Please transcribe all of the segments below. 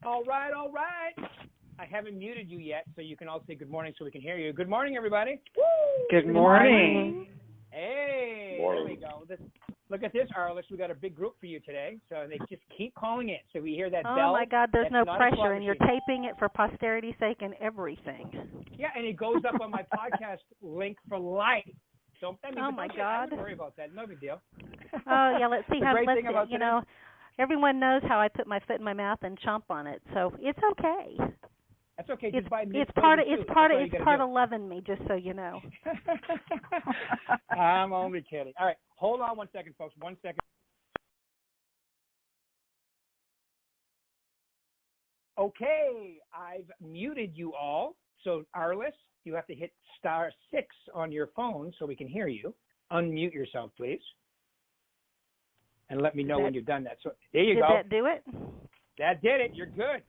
All right, all right. I haven't muted you yet, so you can all say good morning so we can hear you. Good morning, everybody. Woo! Good morning. Hey, there we go. Look at this, Arlys. We got a big group for you today, so they just keep calling in. So we hear that bell. Oh, my God, there's no pressure, and you're taping it for posterity's sake and everything. Yeah, and it goes up on my podcast link for life. So, oh, my God. Don't worry about that. No big deal. Oh, yeah, let's see how, you know, everyone knows how I put my foot in my mouth and chomp on it, so it's okay. That's okay. It's part of loving me, just so you know. I'm only kidding. All right, hold on 1 second, folks. 1 second. Okay, I've muted you all. So, Arlys, you have to hit *6 on your phone so we can hear you. Unmute yourself, please. And let me know when you've done that. So there you go. Did that do it? That did it. You're good.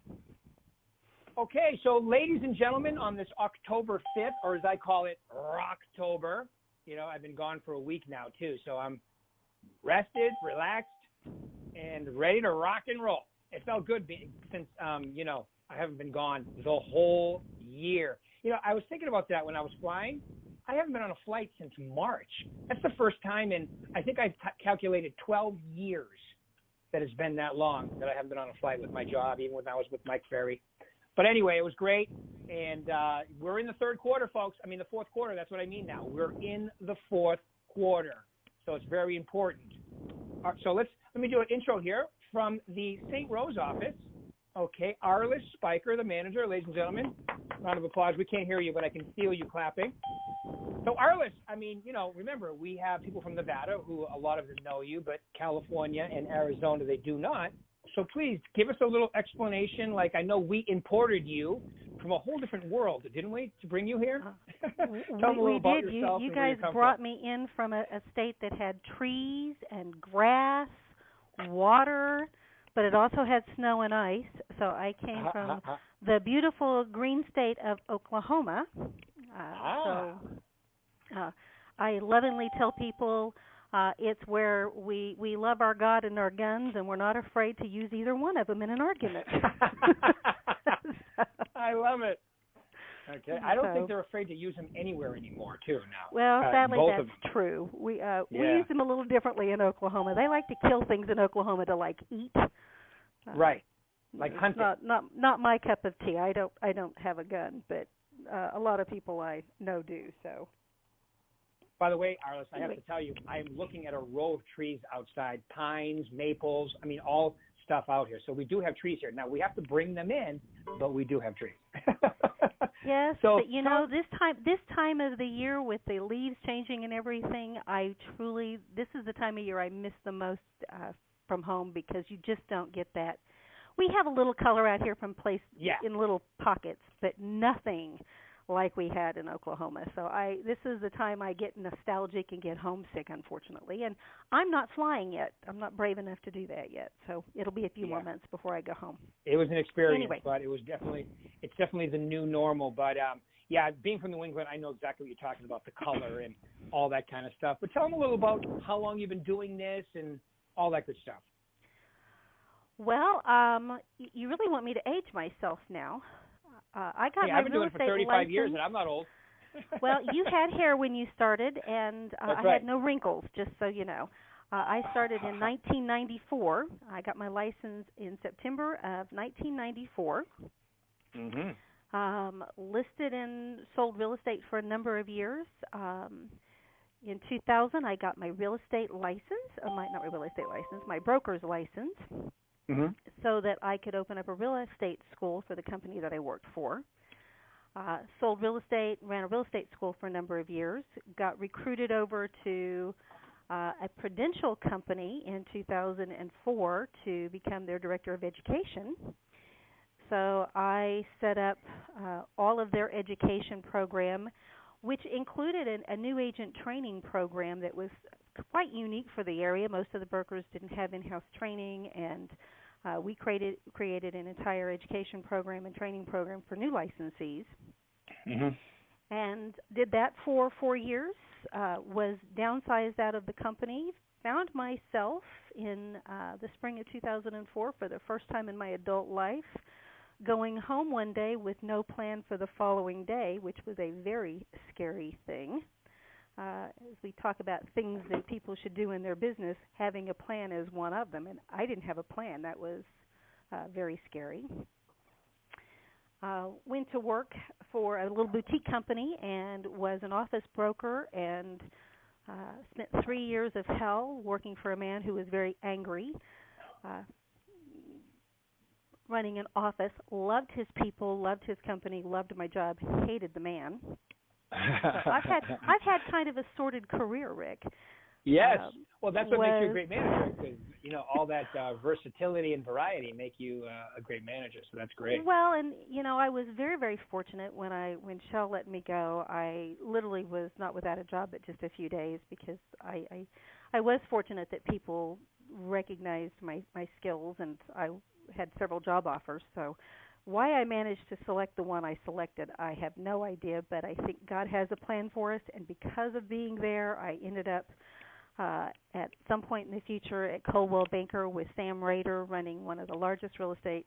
Okay, so ladies and gentlemen, on this October 5th, or as I call it, Rocktober, you know, I've been gone for a week now, too. So I'm rested, relaxed, and ready to rock and roll. It felt good since, you know, I haven't been gone the whole year. You know, I was thinking about that when I was flying. I haven't been on a flight since March. That's the first time in, I think I've calculated 12 years that it's been that long that I haven't been on a flight with my job, even when I was with Mike Ferry. But anyway, it was great. And we're in the third quarter, folks. I mean, the fourth quarter, that's what I mean now. We're in the fourth quarter. So it's very important. So let me do an intro here from the St. Rose office. Okay, Arlys Spiker, the manager, ladies and gentlemen. Round of applause. We can't hear you, but I can feel you clapping. So, Arlys, I mean, you know, remember, we have people from Nevada who a lot of them know you, but California and Arizona, they do not. So please give us a little explanation. Like, I know we imported you from a whole different world, didn't we, to bring you here? Tell me a little about yourself. You guys brought me in from a state that had trees and grass, water, but it also had snow and ice. So I came from the beautiful green state of Oklahoma. I lovingly tell people it's where we love our God and our guns, and we're not afraid to use either one of them in an argument. I love it. Okay, I don't think they're afraid to use them anywhere anymore, too. Now, well, sadly, that's true. We use them a little differently in Oklahoma. They like to kill things in Oklahoma to eat. Right, like hunting. Not my cup of tea. I don't have a gun, but a lot of people I know do. So. By the way, Arlys, I have to tell you, I am looking at a row of trees outside, pines, maples, I mean, all stuff out here. So we do have trees here. Now, we have to bring them in, but we do have trees. Yes, so, but you know, this time of the year with the leaves changing and everything, this is the time of year I miss the most from home because you just don't get that. We have a little color out here from in little pockets, but nothing like we had in Oklahoma. So this is the time I get nostalgic and get homesick, unfortunately. And I'm not flying yet. I'm not brave enough to do that yet. So it'll be a few more months before I go home. It was an experience, but it's definitely the new normal. But being from New England, I know exactly what you're talking about, the color and all that kind of stuff. But tell them a little about how long you've been doing this and all that good stuff. Well, you really want me to age myself now. I've been doing it for 35 years, and I'm not old. Well, you had hair when you started, and I had no wrinkles, just so you know. I started in 1994. I got my license in September of 1994. Mm-hmm. Listed and sold real estate for a number of years. In 2000, I got my real estate license, my broker's license. Mm-hmm. So that I could open up a real estate school for the company that I worked for. Sold real estate, ran a real estate school for a number of years, got recruited over to a Prudential company in 2004 to become their director of education. So I set up all of their education program, which included a new agent training program that was quite unique for the area. Most of the brokers didn't have in-house training, and we created an entire education program and training program for new licensees. Mm-hmm. And did that for 4 years, was downsized out of the company, found myself in the spring of 2004 for the first time in my adult life going home one day with no plan for the following day, which was a very scary thing. As we talk about things that people should do in their business, having a plan is one of them, and I didn't have a plan. That was very scary. Went to work for a little boutique company and was an office broker, and spent 3 years of hell working for a man who was very angry. Running an office, loved his people, loved his company, loved my job, hated the man. So I've had kind of a sordid career, Rick. Yes. Well, that's what makes you a great manager, because all that versatility and variety make you a great manager. So that's great. Well, and I was very, very fortunate when Shell let me go. I literally was not without a job but just a few days, because I was fortunate that people recognized my skills, and I had several job offers. So why I managed to select the one I selected, I have no idea, but I think God has a plan for us, and because of being there, I ended up at some point in the future at Coldwell Banker with Sam Rader, running one of the largest real estate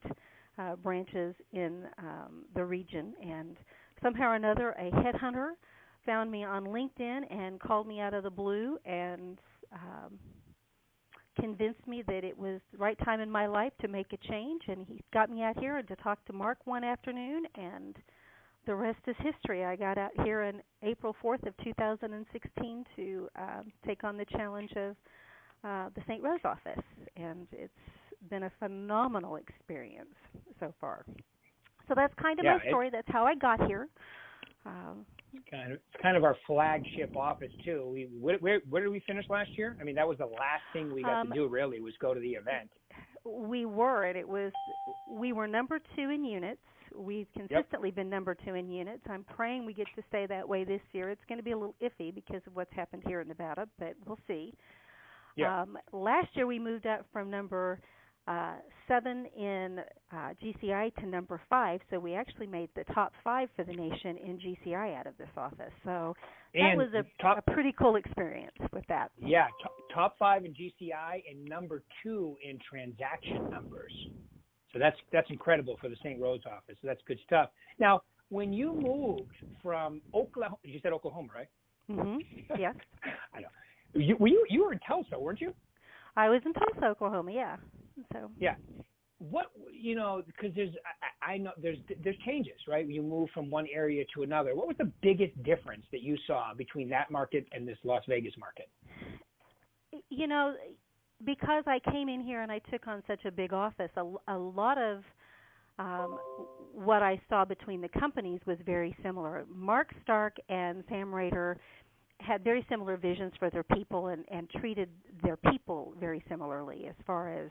branches in the region. And somehow or another, a headhunter found me on LinkedIn and called me out of the blue and convinced me that it was the right time in my life to make a change. And he got me out here and to talk to Mark one afternoon, and the rest is history. I got out here on April 4th of 2016 to take on the challenge of the St. Rose office, and it's been a phenomenal experience so far. So that's kind of my story. That's how I got here. It's kind of our flagship office too. Where did we finish last year? I mean, that was the last thing we got to do. Really, was go to the event. We were, and we were number 2 in units. We've consistently been number 2 in units. I'm praying we get to stay that way this year. It's going to be a little iffy because of what's happened here in Nevada, but we'll see. Yeah. Last year we moved up from number 7 in GCI to number 5, so we actually made the top 5 for the nation in GCI out of this office. So that was a pretty cool experience with that. Yeah, top 5 in GCI and number 2 in transaction numbers. So that's incredible for the St. Rose office. So that's good stuff. Now, when you moved from Oklahoma, you said Oklahoma, right? Mm-hmm. Yes. I know. You were in Tulsa, weren't you? I was in Tulsa, Oklahoma. Yeah. So. Yeah. What because I know there's changes, right? You move from one area to another. What was the biggest difference that you saw between that market and this Las Vegas market? Because I came in here and I took on such a big office, a lot of what I saw between the companies was very similar. Mark Stark and Sam Rader had very similar visions for their people and treated their people very similarly as far as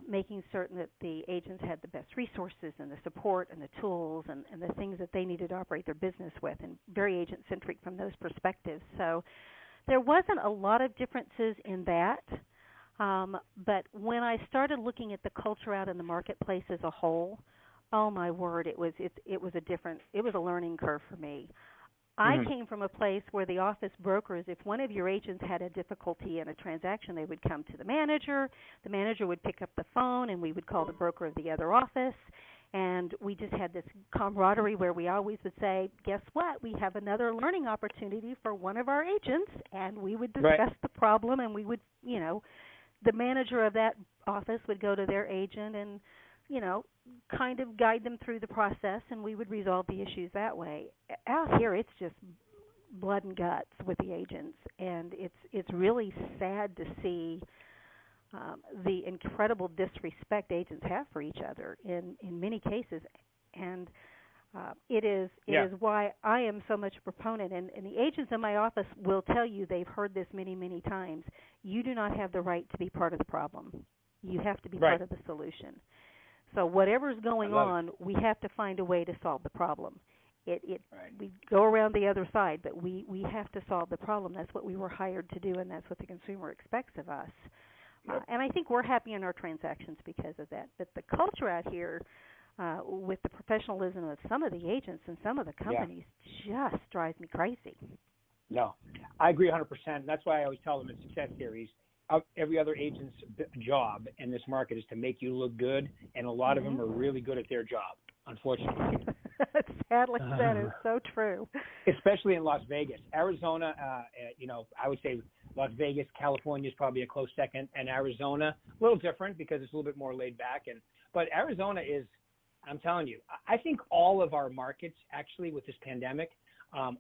making certain that the agents had the best resources and the support and the tools and the things that they needed to operate their business with, and very agent-centric from those perspectives. So there wasn't a lot of differences in that. But when I started looking at the culture out in the marketplace as a whole, oh my word, it was a learning curve for me. I came from a place where the office brokers, if one of your agents had a difficulty in a transaction, they would come to the manager would pick up the phone, and we would call the broker of the other office, and we just had this camaraderie where we always would say, guess what, we have another learning opportunity for one of our agents, and we would discuss the problem, and we would, the manager of that office would go to their agent and, kind of guide them through the process, and we would resolve the issues that way. Out here, it's just blood and guts with the agents, and it's really sad to see the incredible disrespect agents have for each other in many cases, and it is why I am so much a proponent, and the agents in my office will tell you they've heard this many, many times. You do not have the right to be part of the problem. You have to be part of the solution. So whatever's going on, we have to find a way to solve the problem. We go around the other side, but we have to solve the problem. That's what we were hired to do, and that's what the consumer expects of us. And I think we're happy in our transactions because of that. But the culture out here, with the professionalism of some of the agents and some of the companies, just drives me crazy. No, I agree 100%. That's why I always tell them in Success Series, every other agent's job in this market is to make you look good, and a lot of them are really good at their job, unfortunately. Sadly, that is so true. Especially in Las Vegas. Arizona, I would say Las Vegas, California is probably a close second, and Arizona, a little different because it's a little bit more laid back. But Arizona is, I'm telling you, I think all of our markets, actually, with this pandemic,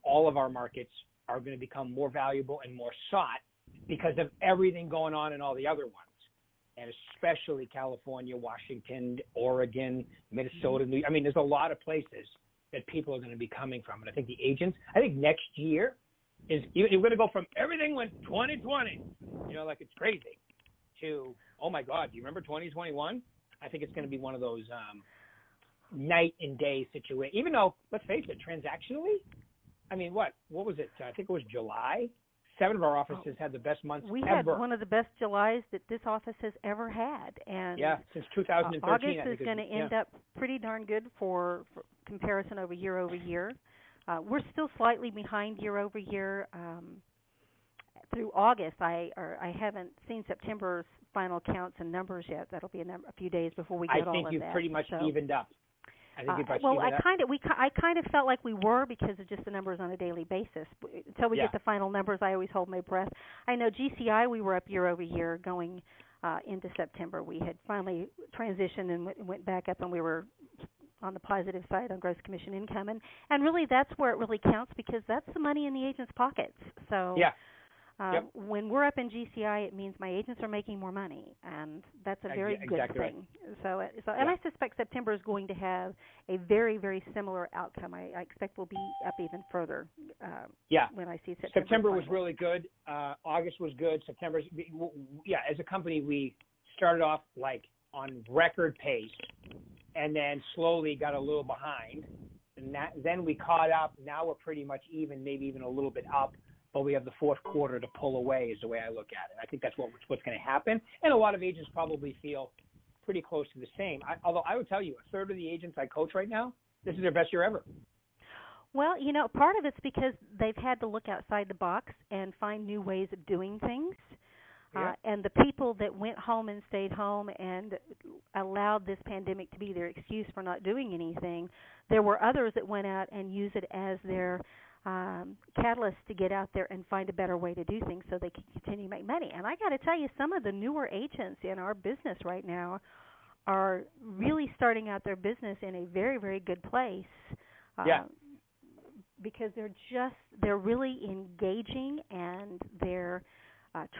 all of our markets are going to become more valuable and more sought because of everything going on in all the other ones. And especially California, Washington, Oregon, Minnesota, New York. I mean, there's a lot of places that people are going to be coming from. And I think the agents, next year you're going to go from everything went 2020, like it's crazy, to, oh my God, do you remember 2021? I think it's going to be one of those night and day situations. Even though, let's face it, transactionally, I mean, what was it? I think it was July. 7 of our offices had the best months ever. We had one of the best Julys that this office has ever had. And since 2013. August is going to end up pretty darn good for comparison over year. We're still slightly behind year over year. Through August, I haven't seen September's final counts and numbers yet. That'll be a few days before we get all of that. I think you've pretty much evened up. I kind of felt like we were because of just the numbers on a daily basis. Until we get the final numbers, I always hold my breath. I know GCI, we were up year over year going into September. We had finally transitioned and went back up, and we were on the positive side on gross commission income. And really, that's where it really counts because that's the money in the agent's pockets. So when we're up in GCI, it means my agents are making more money, and that's a very good thing. Right. So and I suspect September is going to have a very, very similar outcome. I expect we'll be up even further when I see September. September was really good. August was good. September, as a company, we started off like on record pace and then slowly got a little behind. And then we caught up. Now we're pretty much even, maybe even a little bit up. But we have the fourth quarter to pull away is the way I look at it. I think that's what's going to happen. And a lot of agents probably feel pretty close to the same. Although I would tell you, a third of the agents I coach right now, this is their best year ever. Well, part of it's because they've had to look outside the box and find new ways of doing things. And the people that went home and stayed home and allowed this pandemic to be their excuse for not doing anything, there were others that went out and used it as their catalyst to get out there and find a better way to do things so they can continue to make money. And I got to tell you, some of the newer agents in our business right now are really starting out their business in a very, very good place. Because they're really engaging and they're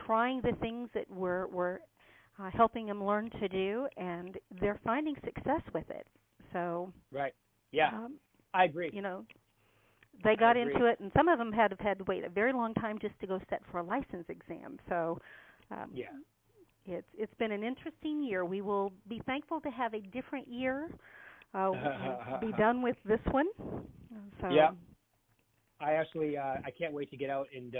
trying the things that we're helping them learn to do, and they're finding success with it. So I agree. They got into it, and some of them had to wait a very long time just to go sit for a license exam. So it's been an interesting year. We will be thankful to have a different year. Be done with this one. So. I actually I can't wait to get out and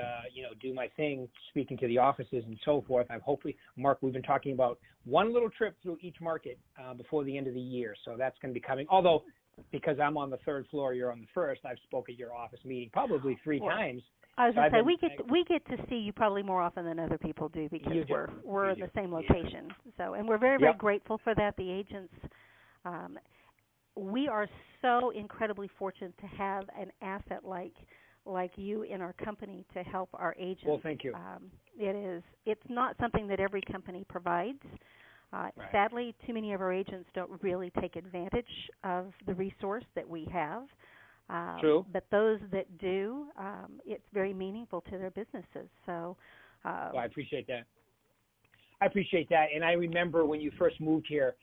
do my thing, speaking to the offices and so forth. Hopefully, Mark, we've been talking about one little trip through each market before the end of the year, so that's going to be coming. Although, because I'm on the third floor, you're on the first, I've spoken at your office meeting probably three times. I was going to say we get to see you probably more often than other people do because we're in the same location. So, and we're very, very grateful for that. The agents. We are so incredibly fortunate to have an asset like you in our company to help our agents. Well, thank you. It's not something that every company provides. Sadly, too many of our agents don't really take advantage of the resource that we have. True. But those that do, it's very meaningful to their businesses. So, well, I appreciate that. And I remember when you first moved here,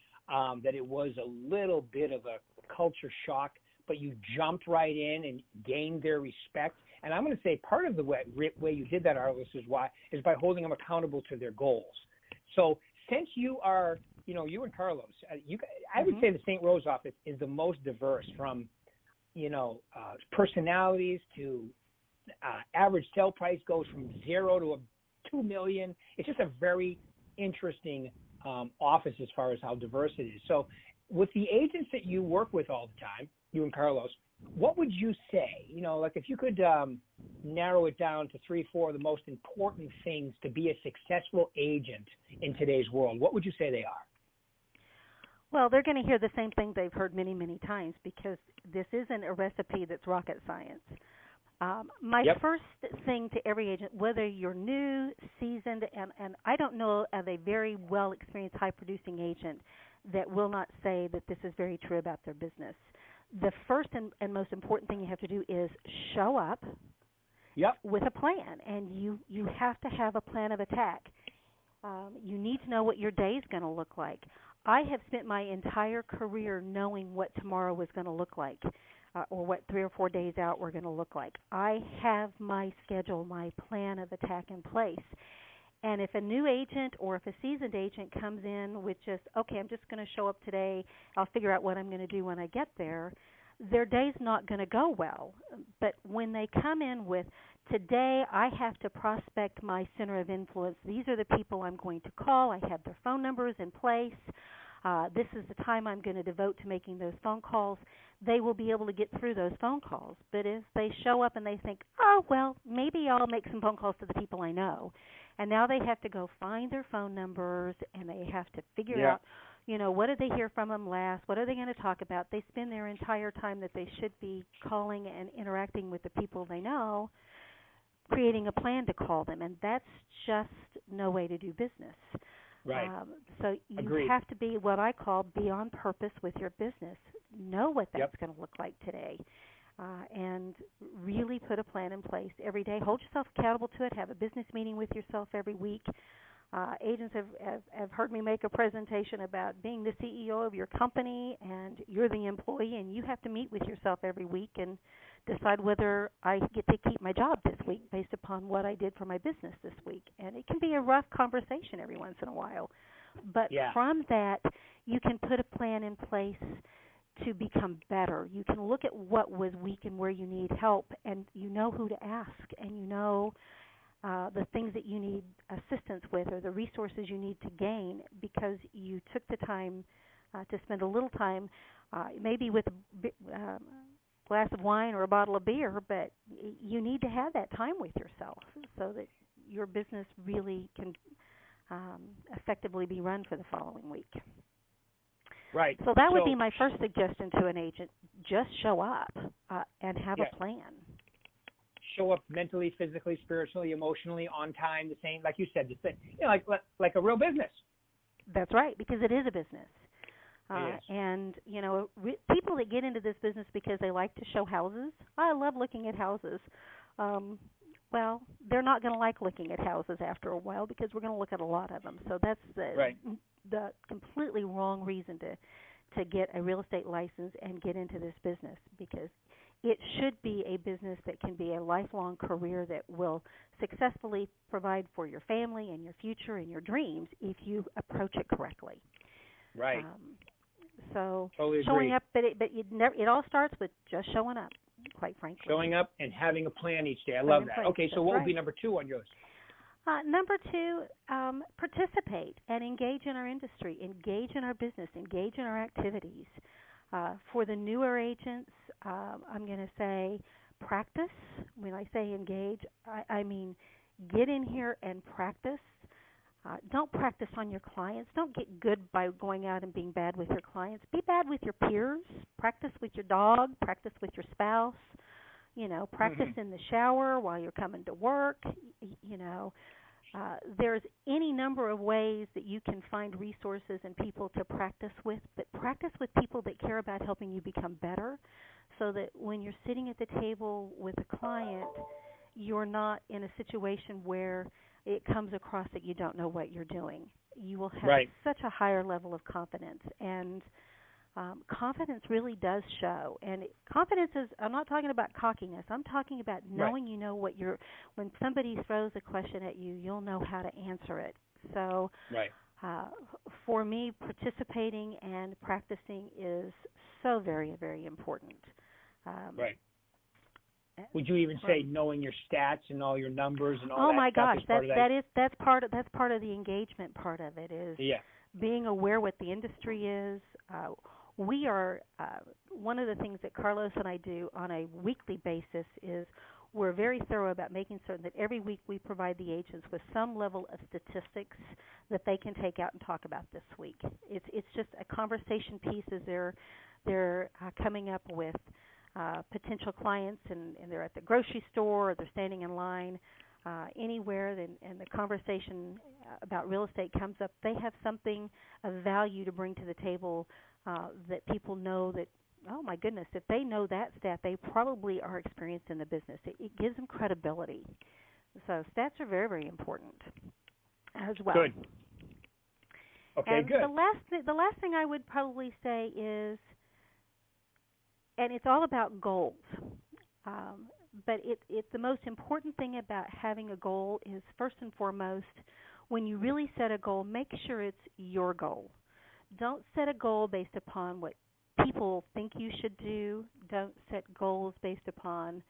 that it was a little bit of a culture shock, but you jumped right in and gained their respect. And I'm going to say part of the way you did that, Arlys, is by holding them accountable to their goals. So since you are, you and Carlos, I would say the St. Rose office is the most diverse from, personalities to average sale price goes from 0 to $2 million. It's just a very interesting office as far as how diverse it is. So with the agents that you work with all the time, you and Carlos, what would you say? Like if you could narrow it down to 3, 4 of the most important things to be a successful agent in today's world, what would you say they are? Well, they're going to hear the same thing they've heard many, many times because this isn't a recipe that's rocket science. My first thing to every agent, whether you're new, seasoned, and I don't know of a very well-experienced high-producing agent that will not say that this is very true about their business. The first and most important thing you have to do is show up with a plan, and you have to have a plan of attack. You need to know what your day is going to look like. I have spent my entire career knowing what tomorrow was going to look like. Or what 3 or 4 days out we're going to look like. I have my schedule, my plan of attack in place. And if a new agent or if a seasoned agent comes in with just, okay, I'm just going to show up today, I'll figure out what I'm going to do when I get there, their day's not going to go well. But when they come in with, today I have to prospect my center of influence, these are the people I'm going to call, I have their phone numbers in place, this is the time I'm going to devote to making those phone calls, they will be able to get through those phone calls. But if they show up and they think, oh, well, maybe I'll make some phone calls to the people I know, and now they have to go find their phone numbers and they have to figure out, what did they hear from them last? What are they going to talk about? They spend their entire time that they should be calling and interacting with the people they know, creating a plan to call them, and that's just no way to do business. Right. So you have to be what I call be on purpose with your business. Know what that's going to look like today, and really put a plan in place every day. Hold yourself accountable to it. Have a business meeting with yourself every week. Agents have heard me make a presentation about being the CEO of your company, and you're the employee, and you have to meet with yourself every week and decide whether I get to keep my job this week based upon what I did for my business this week. And it can be a rough conversation every once in a while. But from that, you can put a plan in place to become better. You can look at what was weak and where you need help, and you know who to ask, and you know the things that you need assistance with or the resources you need to gain because you took the time to spend a little time maybe with a glass of wine or a bottle of beer, but you need to have that time with yourself so that your business really can effectively be run for the following week. Right. So that would be my first suggestion to an agent. Just show up and have a plan. Show up mentally, physically, spiritually, emotionally, on time, the same, like you said, the same, like a real business. That's right, because it is a business. It is. And, people that get into this business because they like to show houses, I love looking at houses. Well, they're not going to like looking at houses after a while because we're going to look at a lot of them. So that's the completely wrong reason to get a real estate license and get into this business, because it should be a business that can be a lifelong career that will successfully provide for your family and your future and your dreams if you approach it correctly. Right. So totally showing up, but it all starts with just showing up, quite frankly. Showing up and having a plan each day. I love that. Okay, so what would be number 2 on yours? Number 2, participate and engage in our industry, engage in our business, engage in our activities. For the newer agents, I'm going to say practice. When I say engage, I mean get in here and practice. Don't practice on your clients. Don't get good by going out and being bad with your clients. Be bad with your peers. Practice with your dog. Practice with your spouse. Practice in the shower while you're coming to work. There's any number of ways that you can find resources and people to practice with, but practice with people that care about helping you become better so that when you're sitting at the table with a client, you're not in a situation where it comes across that you don't know what you're doing. You will have such a higher level of confidence, and confidence really does show. And confidence is, I'm not talking about cockiness. I'm talking about knowing you know what you're, when somebody throws a question at you, you'll know how to answer it. So for me, participating and practicing is so very, very important. Would you even say knowing your stats and all your numbers and all that? Oh my gosh, that's part of the engagement part of it is being aware what the industry is. We are one of the things that Carlos and I do on a weekly basis is we're very thorough about making certain that every week we provide the agents with some level of statistics that they can take out and talk about this week. It's just a conversation piece as they're coming up with potential clients, and they're at the grocery store or they're standing in line anywhere, and the conversation about real estate comes up. They have something of value to bring to the table that people know that, oh my goodness, if they know that stat, they probably are experienced in the business. It gives them credibility. So stats are very, very important as well. Good. Okay, and good. The last thing I would probably say is, and it's all about goals, but it's the most important thing about having a goal is, first and foremost, when you really set a goal, make sure it's your goal. Don't set a goal based upon what people think you should do. Don't set goals based upon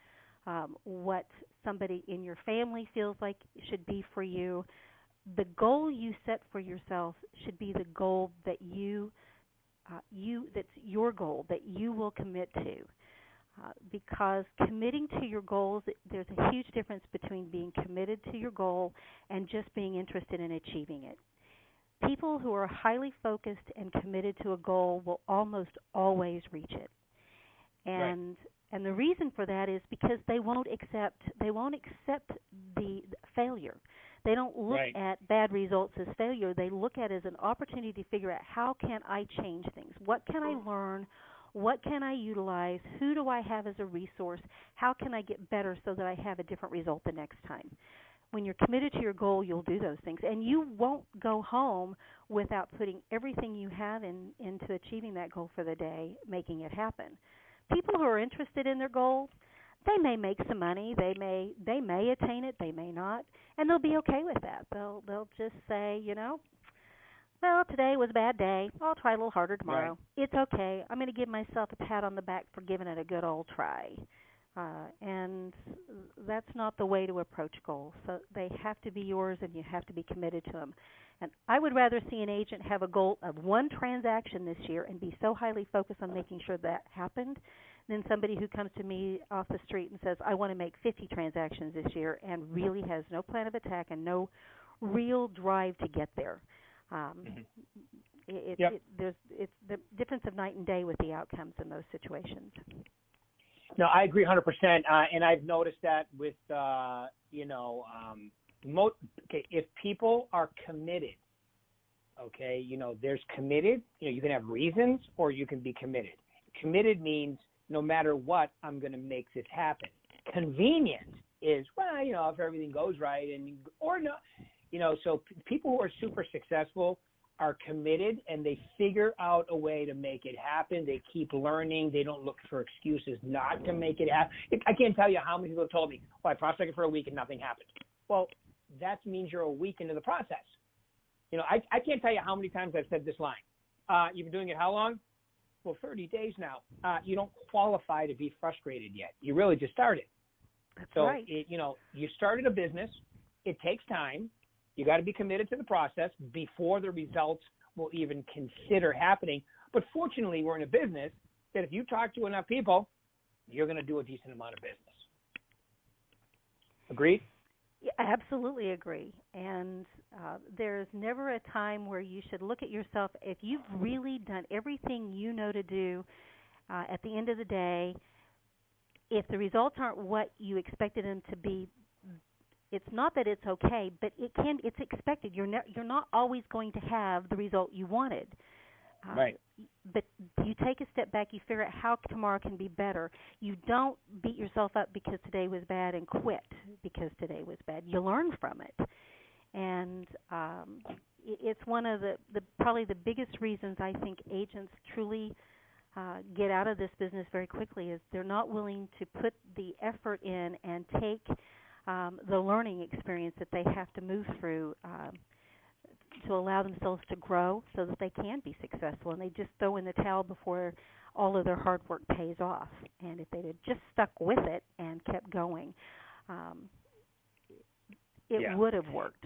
what somebody in your family feels like should be for you. The goal you set for yourself should be the goal that that's your goal, that you will commit to. Because committing to your goals, there's a huge difference between being committed to your goal and just being interested in achieving it. People who are highly focused and committed to a goal will almost always reach it. And the reason for that is because they won't accept the failure. They don't look at bad results as failure. They look at it as an opportunity to figure out, how can I change things? What can I learn? What can I utilize? Who do I have as a resource? How can I get better so that I have a different result the next time? When you're committed to your goal, you'll do those things. And you won't go home without putting everything you have into achieving that goal for the day, making it happen. People who are interested in their goals, they may make some money, they may attain it, they may not, and they'll be okay with that. They'll just say, well, today was a bad day. I'll try a little harder tomorrow. It's okay. I'm going to give myself a pat on the back for giving it a good old try. And that's not the way to approach goals. So they have to be yours, and you have to be committed to them. And I would rather see an agent have a goal of one transaction this year and be so highly focused on making sure that happened than somebody who comes to me off the street and says, I want to make 50 transactions this year, and really has no plan of attack and no real drive to get there. There's the difference of night and day with the outcomes in those situations. No, I agree 100%, and I've noticed that with if people are committed, there's committed. You can have reasons, or you can be committed. Committed means no matter what, I'm going to make this happen. Convenient is, if everything goes right, or no. So people who are super successful are committed, and they figure out a way to make it happen. They keep learning. They don't look for excuses not to make it happen. I can't tell you how many people have told me, I prospected for a week and nothing happened. Well, that means you're a week into the process. I can't tell you how many times I've said this line. You've been doing it how long? Well, 30 days now. You don't qualify to be frustrated yet. You really just started. That's so right. You started a business. It takes time. You got to be committed to the process before the results will even consider happening. But fortunately, we're in a business that if you talk to enough people, you're going to do a decent amount of business. Agreed? Yeah, I absolutely agree. And there's never a time where you should look at yourself. If you've really done everything you know to do, at the end of the day, if the results aren't what you expected them to be, it's not that it's okay, but it's expected. You're not always going to have the result you wanted. Right. But you take a step back, you figure out how tomorrow can be better. You don't beat yourself up because today was bad and quit because today was bad. You learn from it. And it's one of the probably the biggest reasons I think agents truly get out of this business very quickly is they're not willing to put the effort in and take the learning experience that they have to move through to allow themselves to grow so that they can be successful. And they just throw in the towel before all of their hard work pays off. And if they had just stuck with it and kept going, it would have worked.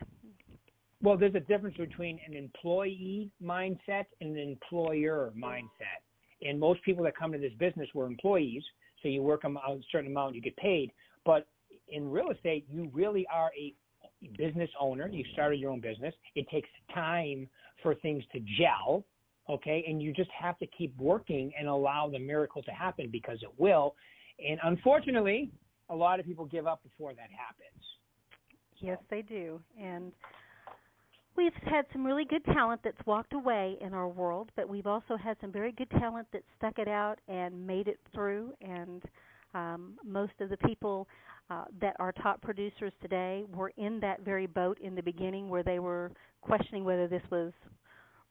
Well, there's a difference between an employee mindset and an employer mindset. And most people that come to this business were employees, so you work a certain amount, you get paid. But in real estate, you really are a business owner. You started your own business. It takes time for things to gel, okay? And you just have to keep working and allow the miracle to happen, because it will. And unfortunately, a lot of people give up before that happens. So. Yes, they do. And we've had some really good talent that's walked away in our world, but we've also had some very good talent that stuck it out and made it through. And most of the people that are top producers today were in that very boat in the beginning, where they were questioning whether this was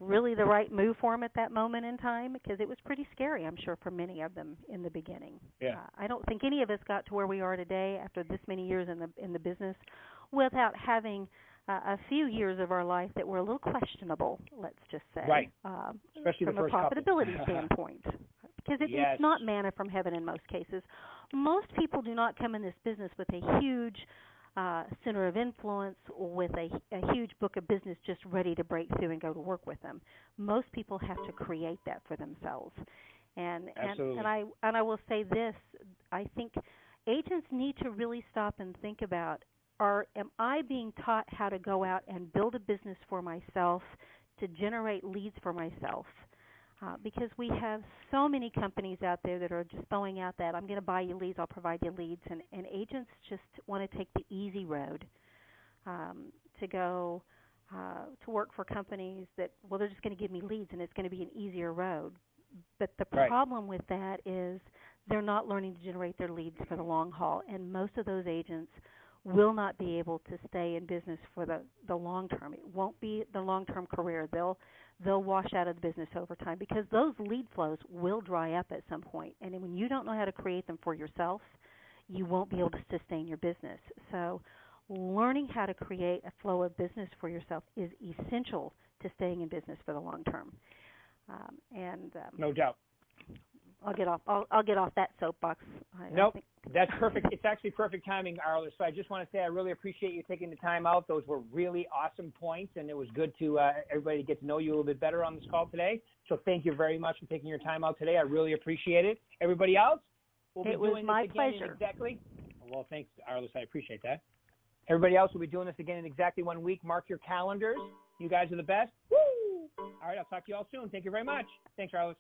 really the right move for them at that moment in time, because it was pretty scary, I'm sure, for many of them in the beginning. Yeah. I don't think any of us got to where we are today after this many years in the business without having a few years of our life that were a little questionable, let's just say. Right. Especially from the first a profitability standpoint. Because it's not manna from heaven in most cases. Most people do not come in this business with a huge center of influence or with a huge book of business just ready to break through and go to work with them. Most people have to create that for themselves. And I will say this, I think agents need to really stop and think about, am I being taught how to go out and build a business for myself, to generate leads for myself? Because we have so many companies out there that are just throwing out that, I'm going to buy you leads, I'll provide you leads, and agents just want to take the easy road to go to work for companies that, well, they're just going to give me leads and it's going to be an easier road. But the problem with that is they're not learning to generate their leads for the long haul, and most of those agents will not be able to stay in business for the long term. It won't be the long-term career. They'll wash out of the business over time, because those lead flows will dry up at some point. And when you don't know how to create them for yourself, you won't be able to sustain your business. So learning how to create a flow of business for yourself is essential to staying in business for the long term. No doubt. I'll get off that soapbox. Nope, that's perfect. It's actually perfect timing, Arlys. So I just want to say I really appreciate you taking the time out. Those were really awesome points, and it was good to everybody to get to know you a little bit better on this call today. So thank you very much for taking your time out today. I really appreciate it. Everybody else, we'll be doing this again in exactly. Well, thanks, Arlys. I appreciate that. Everybody else will be doing this again in exactly 1 week. Mark your calendars. You guys are the best. Woo! All right, I'll talk to you all soon. Thank you very much. Thanks, Arlys.